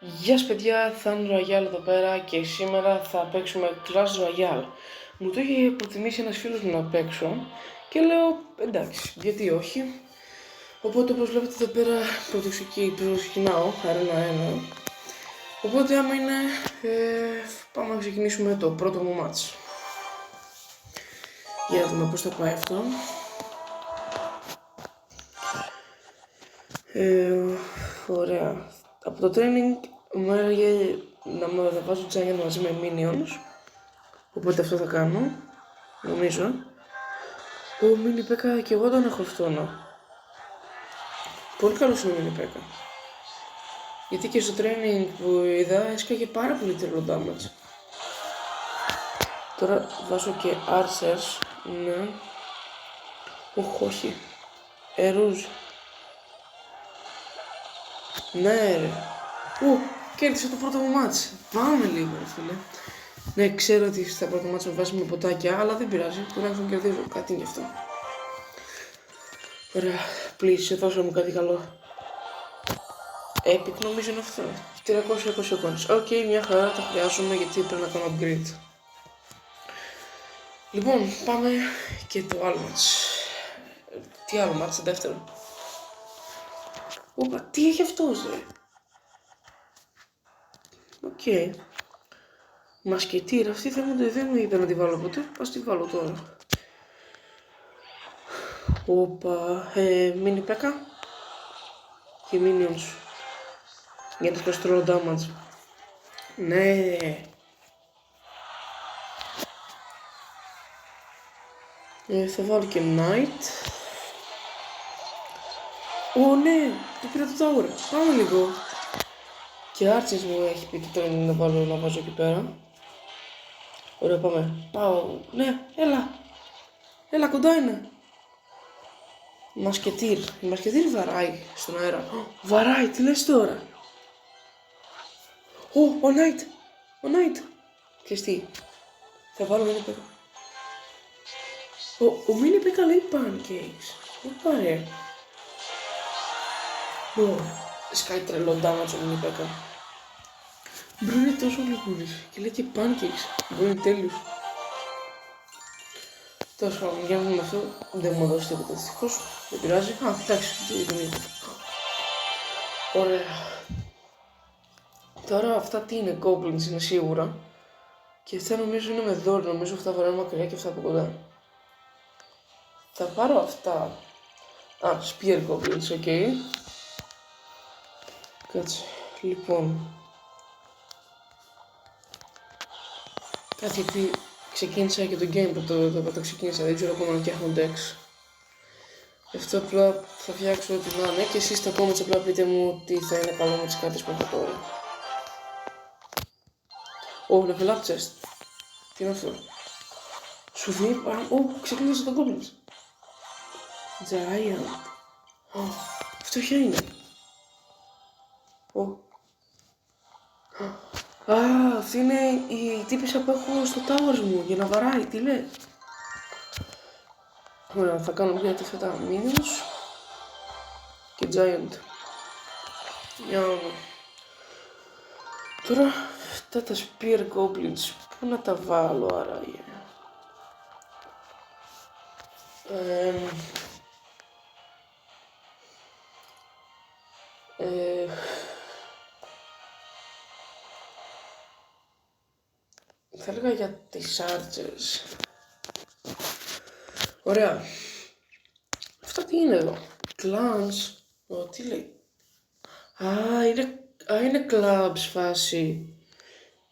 Γεια σας παιδιά, θα είναι Royale εδώ πέρα και σήμερα θα παίξουμε Clash Royale. Μου το είχε προτιμήσει ένας φίλος μου να παίξω και λέω εντάξει, γιατί όχι. Οπότε όπως βλέπετε εδώ πέρα πρωτοξεκινάω, αρένα 1. Οπότε άμα είναι, πάμε να ξεκινήσουμε το πρώτο μου μάτς. Για να δούμε πώς θα πάει αυτό. Ωραία. Από το training μου έλεγε να με βάζω Giant μαζί με Minions. Οπότε αυτό θα κάνω, νομίζω. Ο Mini P.E.K.K.A και εγώ τον έχω αυτόν. Πολύ καλός είναι ο Mini P.E.K.K.A. Γιατί και στο training που είδα έσκαγε πάρα πολύ τρελό damage. Τώρα βάζω και Archers, ναι. Όχι. Ερούζ. Ναι ρε. Κέρδισα το πρώτο μου μάτς. Πάμε λίγο ρε φίλε. Ναι, ξέρω ότι στα πρώτα μάτς με βάζει με ποτάκια, αλλά δεν πειράζει. Τουλάχιστον κερδίζω. Κάτι είναι γι' αυτό. Ωραία. Please, δώσε μου κάτι καλό. Epic νομίζω είναι αυτό. 320 coins. Οκ, μια χαρά, τα χρειάζομαι γιατί πρέπει να κάνω upgrade. Λοιπόν, πάμε και το άλλο match. Τι άλλο match, δεύτερο. Όπα, τι έχει αυτός ρε. Οκ. Μασκετήρα, αυτή δεν μου είπε να τη βάλω ποτέ. Ας τη βάλω τώρα. Όπα, Mini P.E.K.K.A και Minions. Για το καστρόλο damage. Ναι. Θα βάλω και Knight. Ναι, το πήρα το tower. Πάμε λίγο. Και Archers μου έχει πει και τώρα να βάζω εκεί πέρα. Ωραία, πάμε. Πάω. Ναι, έλα. Έλα, κοντά είναι. Μασκετήρ. Η Μασκετήρ βαράει στον αέρα. Βαράει, τι λες τώρα. Ο Knight. Ο Knight. Ξέρεις τι. Θα βάλω Mini P.E.K.K.A. Ο Mini P.E.K.K.A λέει pancakes. Πάρε. Σκάει τρελό damage ο Mini P.E.K.K.A. Μπρο είναι τόσο γλυκούλης και λέει και pancakes. Μπρο είναι τέλειος. Τέλος πάντων, για να δούμε αυτό. Δεν μου δώσει τίποτα δυστυχώς. Δεν πειράζει. Εντάξει, δεν είναι. Ωραία. Τώρα αυτά τι είναι, goblins είναι σίγουρα. Και αυτά νομίζω είναι με δόρυ, νομίζω αυτά βαράνε μακριά και αυτά από κοντά. Θα πάρω αυτά. Spear goblins, οκ. Κάτσε. Λοιπόν. Κάτι γιατί ξεκίνησα και το game που το ξεκίνησα, δεν ξέρω ακόμα να φτιάχνω decks. Αυτό απλά θα φτιάξω ό,τι να είναι και εσείς στα comments απλά πείτε μου τι θα είναι καλό με τις κάρτες που έχω τώρα. Level up chest. Τι είναι αυτό. Σου δίνει πάρα... ξεκίνησα το goblins. Giant. Αυτό ποια είναι. Αυτή είναι η τύπισσα που έχω στο towers μου για να βαράει, τι λες. Ωραία, θα κάνω μια τέτοια minions και giant. Για να δω. Τώρα αυτά τα spear goblins, πού να τα βάλω άραγε. Θα έλεγα για τις Archers. Ωραία. Αυτά τι είναι εδώ. Clans. Τι λέει. Είναι clubs φάση.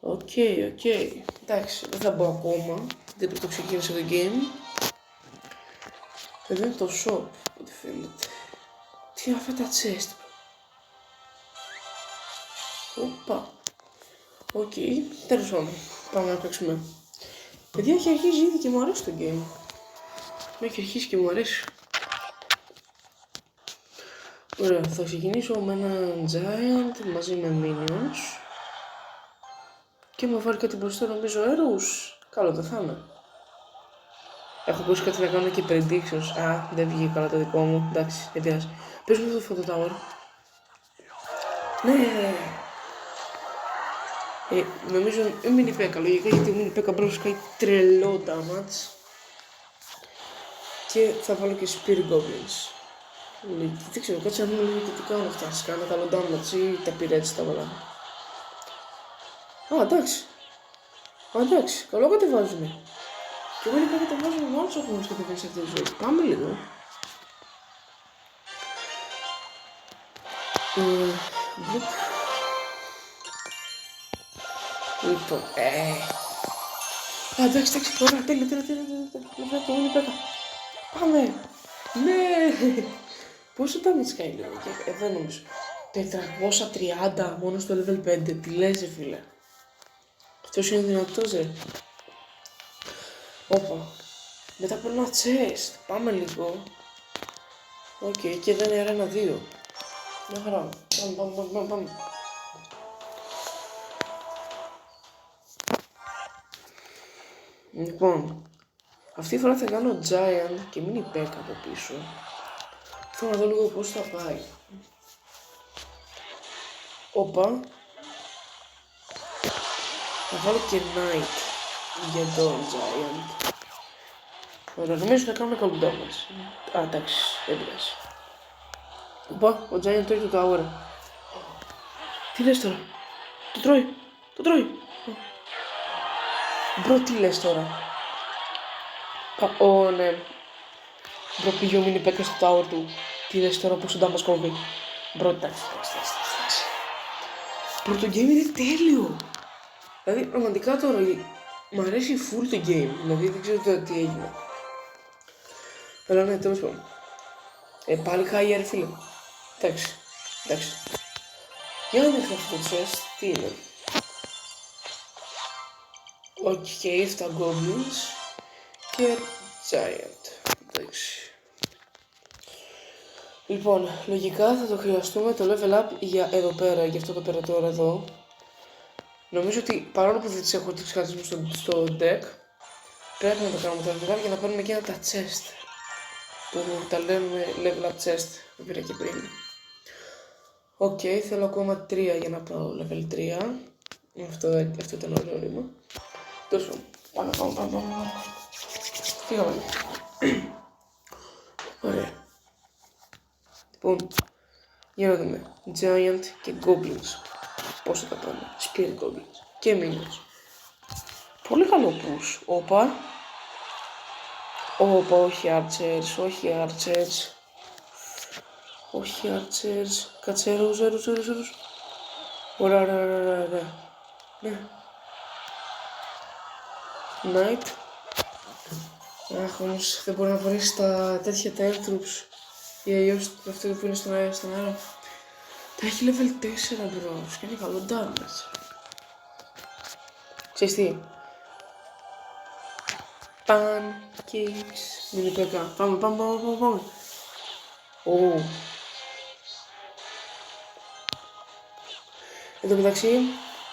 Οκ. Εντάξει, δεν θα μπω ακόμα. Δεν το ξεκίνησα το game. Εδώ είναι το shop, ό,τι φαίνεται. Τι είναι αυτά τα chest. Οπα. Οκ, τέλος πάντων. Πάμε να παίξουμε. Παιδιά, έχει αρχίσει ήδη και μου αρέσει το game. Έχει αρχίσει και μου αρέσει. Ωραία, θα ξεκινήσω με ένα giant μαζί με minions. Και μου βάλει κάτι μπροστά, νομίζω arrows. Καλό δεν θα είναι. Έχω ακούσει κάτι να κάνω και predictions. Δεν βγήκε καλά το δικό μου. Εντάξει, δεν πειράζει. Πες μου αυτό το tower. Ναι. Νομίζω mini P.E.K.K.A. λογικά, γιατί ο mini P.E.K.K.A. μπρος κάνει τρελό damage. Και θα βάλω και Spear Goblins. Δεν ξέρω, κάτσε να δούμε λίγο τι κάνουν αυτά. Σκάνε καλό damage ή τα πήρε έτσι τα βάλαμε. Εντάξει, καλό κατεβάζουνε. Και εγώ είπα κατεβάζουμε με άλλους αγώνες κατεβαίνει σε αυτή τη ζωή. Πάμε λίγο. Λοιπόν, εντάξει, ωραία, τέλεια, το μήνυ πέκα. Πάμε. Ναι. Πόσο damage κάνει λίγο, εδώ νομίζω. 430 μόνο στο level 5, τι λες φίλε. Αυτός είναι δυνατός Όπα. Μετά από ένα chest, πάμε λίγο. Οκ, και δεν είναι ένα 2. Μια χαρά. Πάμε. Λοιπόν, αυτή τη φορά θα κάνω Giant και mini P.E.K.K.A. από πίσω. Θέλω να δω λίγο πώς θα πάει. Όπα. Θα βάλω και Knight για τον Giant. Ωραία, νομίζω θα κάνουμε καλό damage. Εντάξει, δεν πειράζει. Όπα, ο Giant τρώει το tower. Τι λες τώρα. Το τρώει. Μπρο, τι λες τώρα. Ναι. Μπρο, πήγε ο mini P.E.K.K.A. στο tower του. Τι λες τώρα, πόσο damage κόβει. Μπρο, εντάξει. Μπρο, το game είναι τέλειο. Δηλαδή, πραγματικά τώρα μ' αρέσει full το game. Δηλαδή, δεν ξέρω τώρα τι έγινε. Αλλά ναι, τέλος πάντων. Πάλι higher, φίλε. Εντάξει. Για να δείχνω αυτό το chest, τι είναι. Οκ, 7 goblins και giant. Εντάξει. Λοιπόν, λογικά θα το χρειαστούμε το level up για εδώ πέρα, για αυτό το πέρα τώρα εδώ. Νομίζω ότι παρόλο που δεν τις έχω τις κάρτες μου στο deck, πρέπει να το κάνουμε το level up για να παίρνουμε και τα chest. Που τα λέμε level up chest που πήρα και πριν. Οκ, θέλω ακόμα 3 για να πάω level 3. Αυτό ήταν ωραίο ρήμα. Τόσο, πάμε. Φύγαμε. Ωραία. Λοιπόν, για να δούμε. Giant και Goblins. Πώς θα τα πάμε. Spear Goblins και Minions. Πολύ καλό push. Όπα, όχι Archers. Κάτσε, ζέρους. Ωραία. Ναι. Knight. Αχ, όμως δεν μπορεί να βρεις τα τέτοια τα Airtroops. Ή αλλιώς αυτό που είναι στον αέρα. Τα έχει level 4 μπρος και είναι καλό damage. Ξέρεις τι. Pancakes. Mini P.E.K.K.A. Πάμε. Εν τω μεταξύ,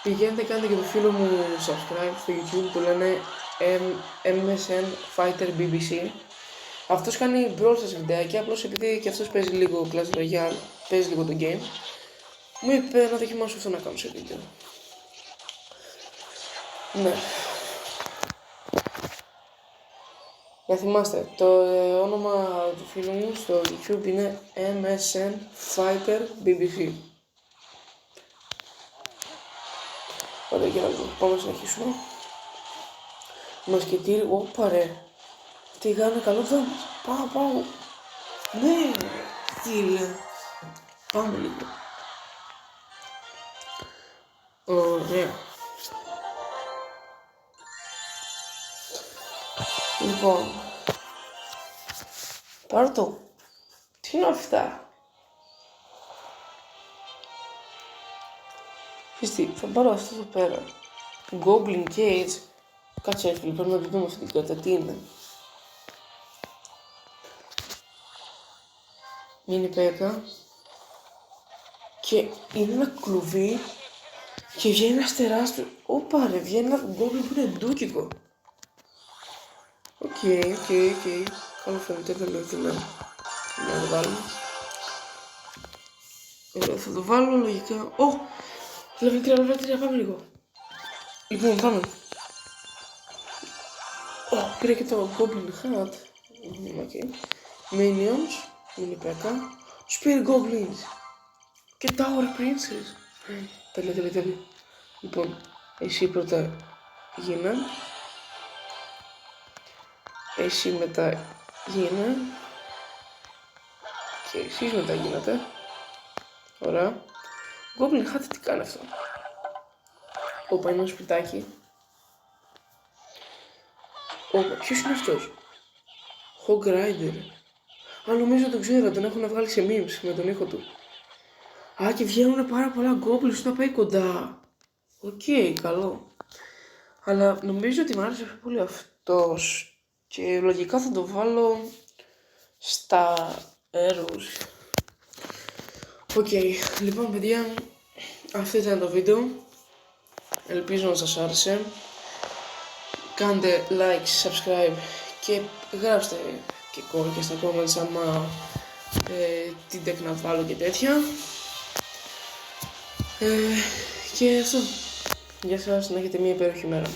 πηγαίνετε κάντε και το φίλο μου subscribe στο YouTube που λένε MSN Fighter BBC. Αυτός κάνει Brawl Stars βιντεάκια, απλώς επειδή και αυτός παίζει λίγο Clash Royale, παίζει λίγο το game, μου είπε να δοκιμάσω αυτό να κάνω σε βίντεο. Ναι. Να θυμάστε, το όνομα του φίλου μου στο YouTube είναι MSN Fighter BBC. Ωραία, για να δούμε, πάμε να συνεχίσουμε. Μασκετήρι, όπα ρε. Τι κάνει καλό damage. Πάω. Ναι, φίλε. Πάμε λίγο. Ωραία. Λοιπόν. Πάρω το. Τι είναι αυτά. Φυστή, θα πάρω αυτό εδώ πέρα. Goblin Cage. Κάτσε φίλε, πρέπει να το δούμε αυτή την κάρτα. Τι είναι. Mini P.E.K.K.A. Και είναι ένα κλουβί και βγαίνει ένας τεράστιο. Όπα ρε, βγαίνει ένα goblin που είναι ντούκικο. Οκ. Καλό φαίνεται, δεν λέω τι λέω. Να το βάλουμε. Ωραία, θα το βάλω λογικά. Level 3, πάμε λίγο. Λοιπόν, πάμε. Πήρα και το Goblin Hat. Okay. Minions, Mini P.E.K.K.A. Spear Goblins. Και Tower Princess. Τέλεια. Λοιπόν, εσύ πρώτα γίνα. Εσύ μετά γίνα. Και εσείς μετά γίνατε. Ωραία. Goblin Hat τι κάνει αυτό? Όπα, είναι ένα σπιτάκι. Όπα, ποιος είναι αυτός? Hog Rider. Α, νομίζω το ξέρω, τον έχουν βγάλει σε memes με τον ήχο του. Α, και βγαίνουν πάρα πολλά goblins να πάει κοντά. Οκ, καλό. Αλλά νομίζω ότι μου άρεσε πιο πολύ αυτός. Και λογικά θα το βάλω στα arrows. Οκ, λοιπόν παιδιά, αυτό ήταν το βίντεο. Ελπίζω να σας άρεσε. Κάντε like, subscribe και γράψτε και στα comments άμα τι deck να βάλω και τέτοια. Και αυτό. Γεια σας, να έχετε μια υπέροχη μέρα.